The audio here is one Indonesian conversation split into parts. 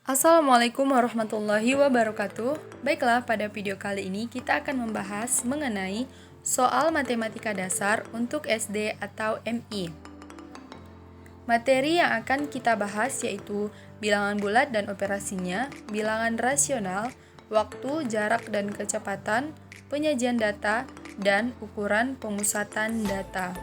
Assalamualaikum warahmatullahi wabarakatuh. Baiklah, pada video kali ini kita akan membahas mengenai soal matematika dasar untuk SD atau MI. Materi yang akan kita bahas yaitu bilangan bulat dan operasinya, bilangan rasional, waktu, jarak dan kecepatan, penyajian data, dan ukuran pemusatan data.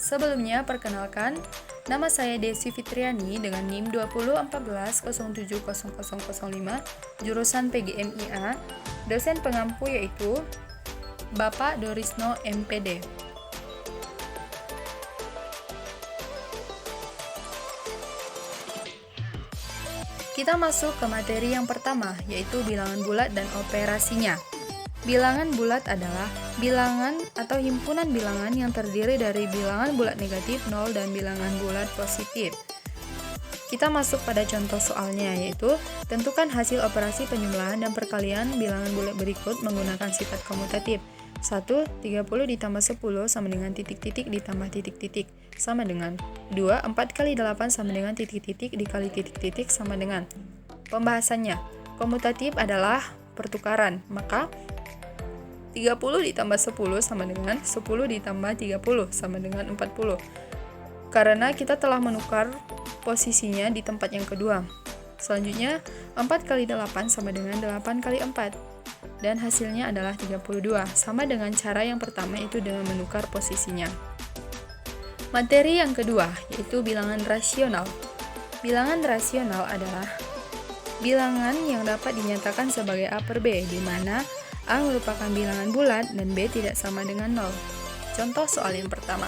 Sebelumnya, perkenalkan, nama saya Desi Fitriani dengan NIM 2014070005, jurusan PGMIA, dosen pengampu yaitu Bapak Dorisno MPD. Kita masuk ke materi yang pertama, yaitu bilangan bulat dan operasinya. Bilangan bulat adalah bilangan atau himpunan bilangan yang terdiri dari bilangan bulat negatif 0 dan bilangan bulat positif. Kita masuk pada contoh soalnya, yaitu tentukan hasil operasi penjumlahan dan perkalian bilangan bulat berikut menggunakan sifat komutatif. 1. 30 ditambah 10 sama dengan titik-titik ditambah titik-titik sama dengan 2. 4 kali 8 sama dengan titik-titik dikali titik-titik sama dengan. Pembahasannya, komutatif adalah pertukaran, maka 30 ditambah 10 sama dengan 10 ditambah 30 sama dengan 40. Karena kita telah menukar posisinya di tempat yang kedua. Selanjutnya, 4 kali 8 sama dengan 8 kali 4. Dan hasilnya adalah 32, sama dengan cara yang pertama itu dengan menukar posisinya. Materi yang kedua, yaitu bilangan rasional. Bilangan rasional adalah bilangan yang dapat dinyatakan sebagai A per B, di mana A merupakan bilangan bulat dan B tidak sama dengan 0. Contoh soal yang pertama.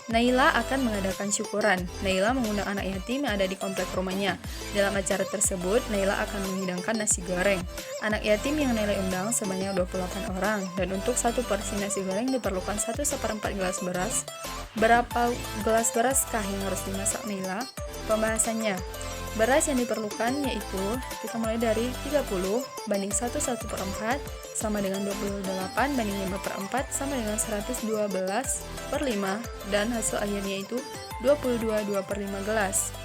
Naila akan mengadakan syukuran. Naila mengundang anak yatim yang ada di komplek rumahnya. Dalam acara tersebut, Naila akan menghidangkan nasi goreng. Anak yatim yang Naila undang sebanyak 28 orang, dan untuk satu porsi nasi goreng diperlukan 1/4 gelas beras. Berapa gelas beraskah yang harus dimasak Naila? Pembahasannya, beras yang diperlukan yaitu kita mulai dari 30 banding 1/4 sama dengan 28 banding 5/4 sama dengan 112/5, dan hasil akhirnya itu 22/2/5 gelas.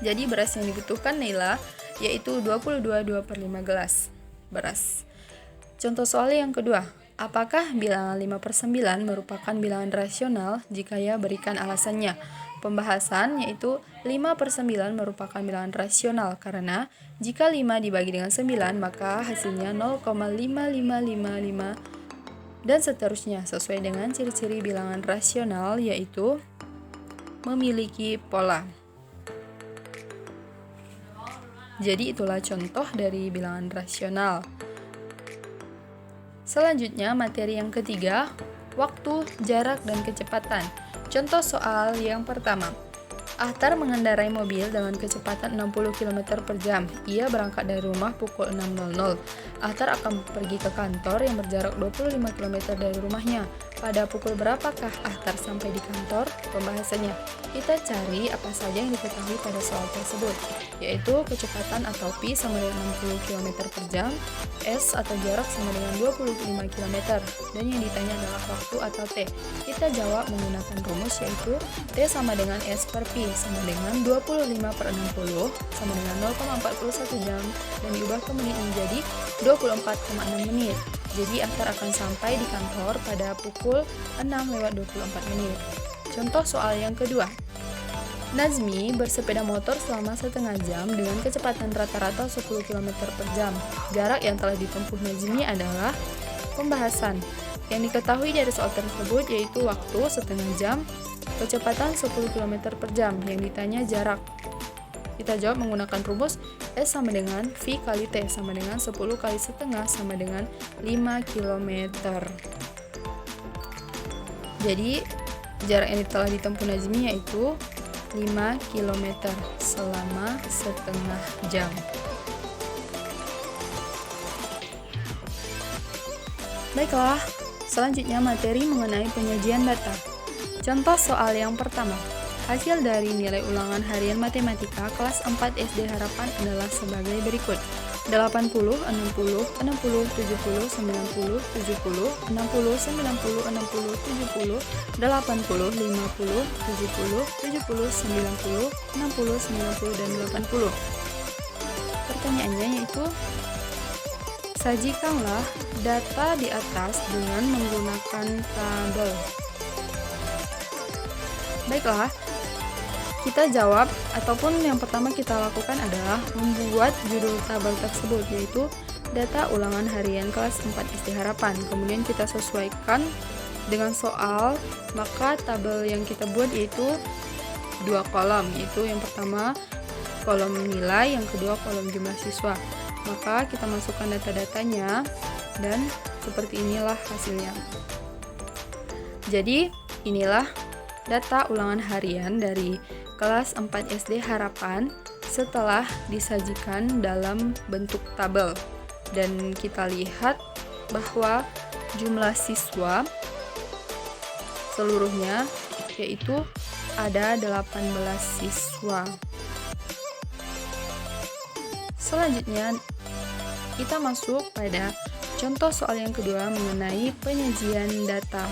Jadi beras yang dibutuhkan Naila yaitu 22/2/5 gelas beras. Contoh soal yang kedua, apakah bilangan 5/9 merupakan bilangan rasional? Jika ya, berikan alasannya. Pembahasan yaitu 5/9 merupakan bilangan rasional karena jika 5 dibagi dengan 9 maka hasilnya 0,5555 dan seterusnya sesuai dengan ciri-ciri bilangan rasional yaitu memiliki pola. Jadi itulah contoh dari bilangan rasional. Selanjutnya materi yang ketiga, waktu, jarak, dan kecepatan. Contoh soal yang pertama. Ahtar mengendarai mobil dengan kecepatan 60 km per jam. Ia berangkat dari rumah pukul 6.00. Ahtar akan pergi ke kantor yang berjarak 25 km dari rumahnya. Pada pukul berapakah Ahtar sampai di kantor? Pembahasannya, kita cari apa saja yang diketahui pada soal tersebut, yaitu kecepatan atau P sama dengan 60 km per jam, S atau jarak sama dengan 25 km, dan yang ditanya adalah waktu atau T. Kita jawab menggunakan rumus yaitu T sama dengan S per P sama dengan 25/60 sama dengan 0,41 jam dan diubah ke menit menjadi 24,6 menit. Jadi Ahtar akan sampai di kantor pada pukul 6:24. Contoh soal yang kedua. Nazmi bersepeda motor selama setengah jam dengan kecepatan rata-rata 10 km per jam. Jarak yang telah ditempuh Nazmi adalah. Pembahasan. Yang diketahui dari soal tersebut yaitu waktu setengah jam, kecepatan 10 km per jam, yang ditanya jarak. Kita jawab menggunakan rumus S sama dengan V kali T sama dengan 10 kali setengah sama dengan 5 km. Jadi jarak yang telah ditempuh Nazmi yaitu 5 km selama setengah jam. Baiklah, selanjutnya materi mengenai penyajian data. Contoh soal yang pertama. Hasil dari nilai ulangan harian matematika kelas 4 SD Harapan adalah sebagai berikut. 80, 60, 60, 70, 90, 70, 60, 90, 70, 80, 50, 50, 70, 70, 90, 60, 90, dan 80. pertanyaannya yaitu, sajikanlah data di atas dengan menggunakan tabel. Baiklah, kita jawab ataupun yang pertama kita lakukan adalah membuat judul tabel tersebut, yaitu data ulangan harian kelas 4 SD Harapan. Kemudian kita sesuaikan dengan soal, maka tabel yang kita buat yaitu 2 kolom, yaitu yang pertama kolom nilai, yang kedua kolom jumlah siswa. Maka kita masukkan data-datanya dan seperti inilah hasilnya. Jadi inilah data ulangan harian dari kelas 4 SD Harapan setelah disajikan dalam bentuk tabel. Dan kita lihat bahwa jumlah siswa seluruhnya yaitu ada 18 siswa. Selanjutnya kita masuk pada contoh soal yang kedua mengenai penyajian data.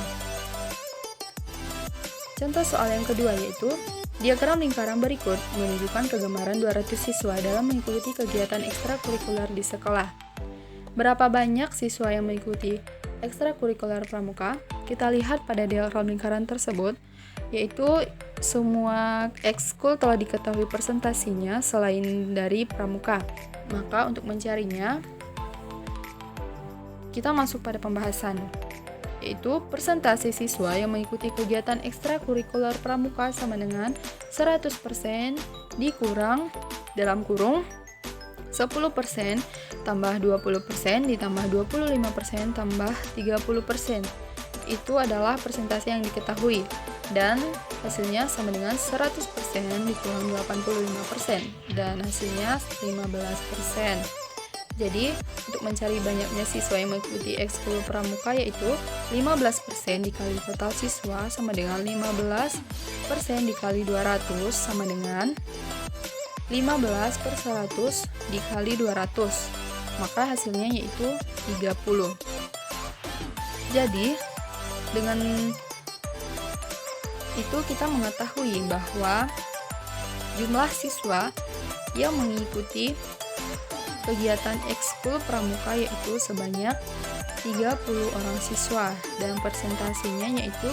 Contoh soal yang kedua yaitu, diagram lingkaran berikut menunjukkan kegemaran 200 siswa dalam mengikuti kegiatan ekstrakurikuler di sekolah. Berapa banyak siswa yang mengikuti ekstrakurikuler pramuka? Kita lihat pada diagram lingkaran tersebut, yaitu semua ekskul telah diketahui persentasinya selain dari pramuka. Maka untuk mencarinya, kita masuk pada pembahasan, yaitu persentase siswa yang mengikuti kegiatan ekstrakurikuler pramuka sama dengan 100% dikurang dalam kurung 10% tambah 20% ditambah 25% tambah 30%. Itu adalah persentase yang diketahui dan hasilnya sama dengan 100% dikurang 85% dan hasilnya 15%. Jadi, untuk mencari banyaknya siswa yang mengikuti ekskul pramuka yaitu 15% dikali total siswa sama dengan 15% dikali 200 sama dengan 15/100 dikali 200. Maka hasilnya yaitu 30. Jadi, dengan itu kita mengetahui bahwa jumlah siswa yang mengikuti kegiatan ekskul pramuka yaitu sebanyak 30 orang siswa dan persentasenya yaitu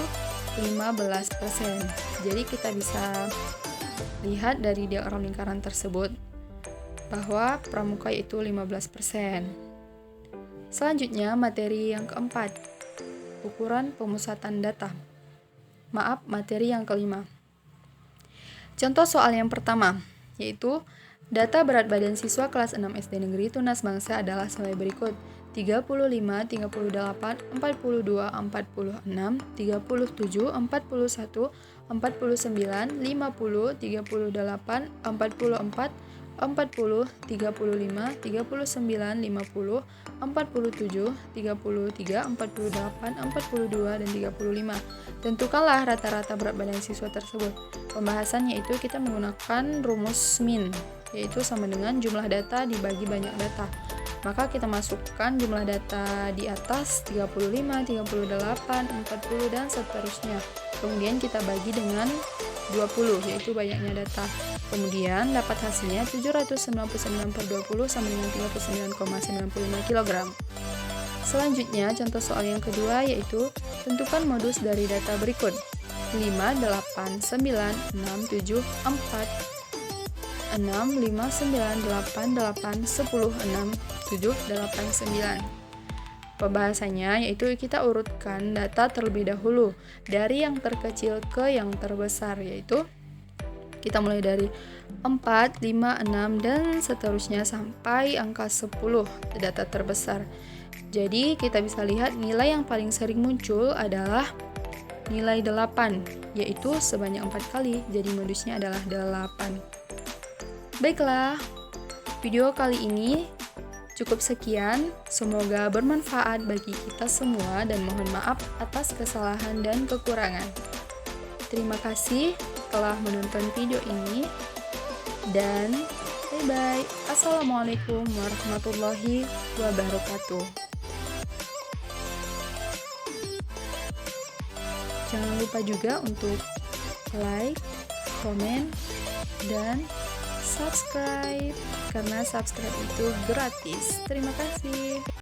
15%. Jadi kita bisa lihat dari diagram lingkaran tersebut bahwa pramuka yaitu 15%. Selanjutnya materi yang keempat, ukuran pemusatan data. Materi yang kelima. Contoh soal yang pertama yaitu data berat badan siswa kelas 6 SD Negeri Tunas Bangsa adalah sebagai berikut: 35, 38, 42, 46, 37, 41, 49, 50, 38, 44, 40, 35, 39, 50, 47, 33, 48, 42, dan 35. Tentukanlah rata-rata berat badan siswa tersebut. Pembahasannya itu kita menggunakan rumus min, yaitu sama dengan jumlah data dibagi banyak data. Maka kita masukkan jumlah data di atas 35, 38, 40, dan seterusnya. Kemudian kita bagi dengan 20, yaitu banyaknya data. Kemudian dapat hasilnya 799/20 sama dengan 39,95 kg. Selanjutnya contoh soal yang kedua yaitu tentukan modus dari data berikut: 5, 8, 9, 6, 7, 4, 6, 5, 9, 8, 8, 10, 6, 7, 8, 9. Pembahasannya yaitu kita urutkan data terlebih dahulu dari yang terkecil ke yang terbesar, yaitu kita mulai dari 4, 5, 6, dan seterusnya sampai angka 10 data terbesar. Jadi kita bisa lihat nilai yang paling sering muncul adalah nilai 8, yaitu sebanyak 4 kali, jadi modusnya adalah 8. Baiklah, video kali ini cukup sekian, semoga bermanfaat bagi kita semua dan mohon maaf atas kesalahan dan kekurangan. Terima kasih telah menonton video ini dan bye-bye. Assalamualaikum warahmatullahi wabarakatuh. Jangan lupa juga untuk like, komen, dan subscribe. subscribe, karena subscribe itu gratis. Terima kasih.